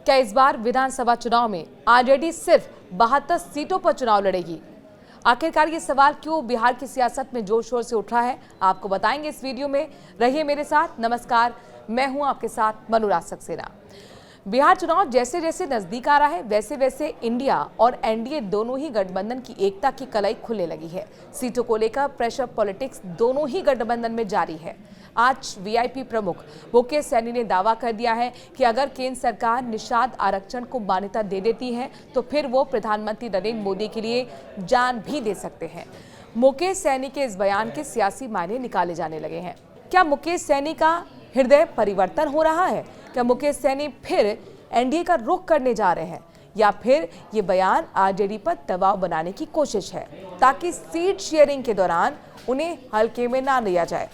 क्या इस बार विधानसभा चुनाव में आरजेडी सिर्फ 72 सीटों पर चुनाव लड़ेगी? आखिरकार ये सवाल क्यों बिहार की सियासत में जोर शोर से उठ रहा है, आपको बताएंगे इस वीडियो में। रहिए मेरे साथ। नमस्कार, मैं हूं आपके साथ मनुराज सक्सेना। बिहार चुनाव जैसे जैसे नजदीक आ रहा है, वैसे वैसे इंडिया और एनडीए दोनों ही गठबंधन की एकता की कलाई खुलने लगी है। सीटों को लेकर प्रेशर पॉलिटिक्स दोनों ही गठबंधन में जारी है। आज वीआईपी प्रमुख मुकेश सैनी ने दावा कर दिया है कि अगर केंद्र सरकार निषाद आरक्षण को मान्यता दे देती है तो फिर वो प्रधानमंत्री नरेंद्र मोदी के लिए जान भी दे सकते हैं। मुकेश सैनी के इस बयान के सियासी मायने निकाले जाने लगे हैं। क्या मुकेश सैनी का हृदय परिवर्तन हो रहा है? क्या मुकेश सैनी फिर एनडीए का रुख करने जा रहे हैं, या फिर ये बयान आरजेडी पर दबाव बनाने की कोशिश है ताकि सीट शेयरिंग के दौरान उन्हें हल्के में ना लिया जाए?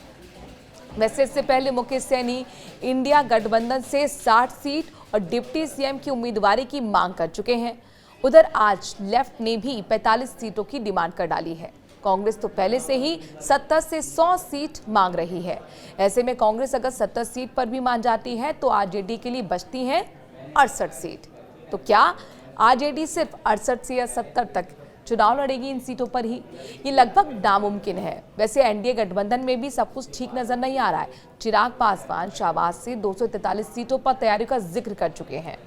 वैसे इससे पहले मुकेश सैनी इंडिया गठबंधन से 60 सीट और डिप्टी सीएम की उम्मीदवारी की मांग कर चुके हैं। उधर आज लेफ्ट ने भी 45 सीटों की डिमांड कर डाली है। कांग्रेस तो पहले से ही 70 से 100 सीट मांग रही है। ऐसे में कांग्रेस अगर 70 सीट पर भी मान जाती है तो आरजेडी के लिए बचती हैं 68 सीट। तो क्या आरजेडी सिर्फ 68 से या 70 तक चुनाव लड़ेगी इन सीटों पर ही? ये लगभग नामुमकिन है। वैसे एनडीए गठबंधन में भी सब कुछ ठीक नजर नहीं आ रहा है। चिराग पासवान शाहबाज से 243 सीटों पर तैयारी का जिक्र कर चुके हैं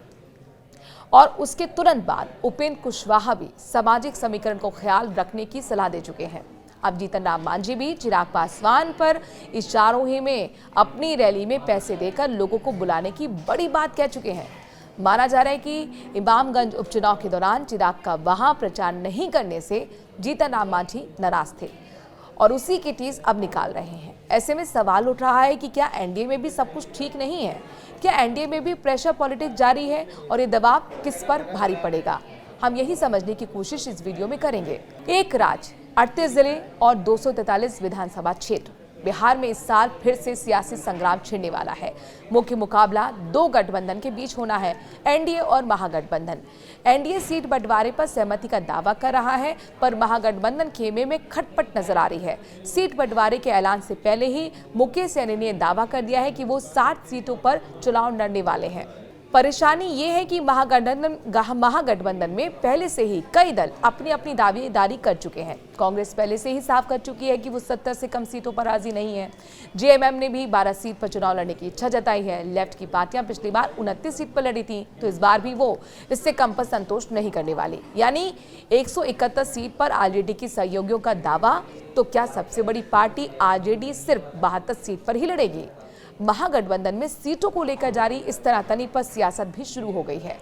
और उसके तुरंत बाद उपेंद्र कुशवाहा भी सामाजिक समीकरण को ख्याल रखने की सलाह दे चुके हैं। अब जीतन राम मांझी भी चिराग पासवान पर इस चारोही में अपनी रैली में पैसे देकर लोगों को बुलाने की बड़ी बात कह चुके हैं। माना जा रहा है कि इमामगंज उपचुनाव के दौरान चिराग का वहां प्रचार नहीं करने से जीतन राम मांझी नाराज थे और उसी की टीस अब निकाल रहे हैं। ऐसे में सवाल उठ रहा है कि क्या एनडीए में भी सब कुछ ठीक नहीं है? क्या एनडीए में भी प्रेशर पॉलिटिक्स जारी है और ये दबाव किस पर भारी पड़ेगा? हम यही समझने की कोशिश इस वीडियो में करेंगे। एक राज्य, 38 जिले और 243 विधानसभा क्षेत्र। बिहार में इस साल फिर से सियासी संग्राम छिड़ने वाला है। मुख्य मुकाबला दो गठबंधन के बीच होना है, एनडीए और महागठबंधन। एनडीए सीट बंटवारे पर सहमति का दावा कर रहा है, पर महागठबंधन खेमे में खटपट नजर आ रही है। सीट बंटवारे के ऐलान से पहले ही मुकेश सैनी ने दावा कर दिया है कि वो 60 सीटों पर चुनाव लड़ने वाले हैं। परेशानी ये है कि महागठबंधन में पहले से ही कई दल अपनी अपनी दावेदारी कर चुके हैं। कांग्रेस पहले से ही साफ कर चुकी है कि वो 70 से कम सीटों पर राजी नहीं है। जेएमएम ने भी 12 सीट पर चुनाव लड़ने की इच्छा जताई है। लेफ्ट की पार्टियां पिछली बार 29 सीट पर लड़ी थी, तो इस बार भी वो इससे कम पर संतोष नहीं करने वाली। यानी 171 सीट पर आरजेडी की सहयोगियों का दावा। तो क्या सबसे बड़ी पार्टी आरजेडी सिर्फ 72 सीट पर ही लड़ेगी? महागठबंधन में सीटों को लेकर जारी इस तनातनी पर सियासत भी शुरू हो गई है।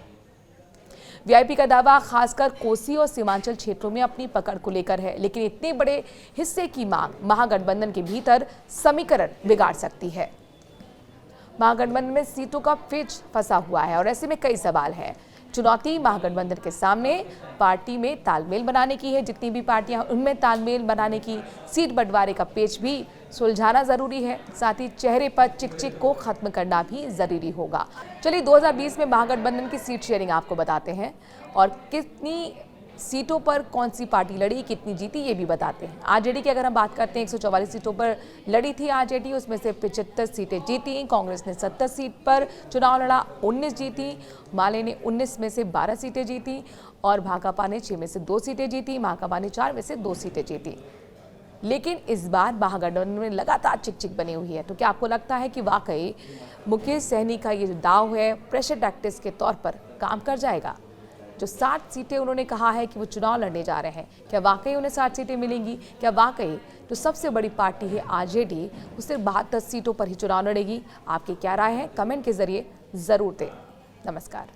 वीआईपी का दावा खासकर कोसी और सीमांचल क्षेत्रों में अपनी पकड़ को लेकर है, लेकिन इतने बड़े हिस्से की मांग महागठबंधन के भीतर समीकरण बिगाड़ सकती है। महागठबंधन में सीटों का पेच फंसा हुआ है और ऐसे में कई सवाल हैं। चुनौती महागठबंधन के सामने पार्टी में तालमेल बनाने की है, जितनी भी पार्टियां उनमें तालमेल बनाने की। सीट बंटवारे का पेच भी सुलझाना जरूरी है, साथ ही चेहरे पर चिक को खत्म करना भी जरूरी होगा। चलिए 2020 में महागठबंधन की सीट शेयरिंग आपको बताते हैं और कितनी सीटों पर कौन सी पार्टी लड़ी, कितनी जीती, ये भी बताते हैं। आरजेडी की अगर हम बात करते हैं, 144 सीटों पर लड़ी थी आरजेडी, उसमें से 75 सीटें जीती। कांग्रेस ने 70 सीट पर चुनाव लड़ा, 19 जीती। माले ने 19 में से 12 सीटें जीती और भाकपा ने 6 में से 2 सीटें जीती। माकपा ने 4 में से 2 सीटें जीती। लेकिन इस बार महागठबंधन में लगातार चिक बनी हुई है। तो क्या आपको लगता है कि वाकई मुकेश सैनी का ये दाव है प्रेशर टैक्टिक्स के तौर पर काम कर जाएगा? जो 60 सीटें उन्होंने कहा है कि वो चुनाव लड़ने जा रहे हैं, क्या वाकई उन्हें 60 सीटें मिलेंगी? क्या वाकई जो सबसे बड़ी पार्टी है आरजेडी, वो सिर्फ 72 सीटों पर ही चुनाव लड़ेगी? आपकी क्या राय है? कमेंट के जरिए जरूर दें। नमस्कार।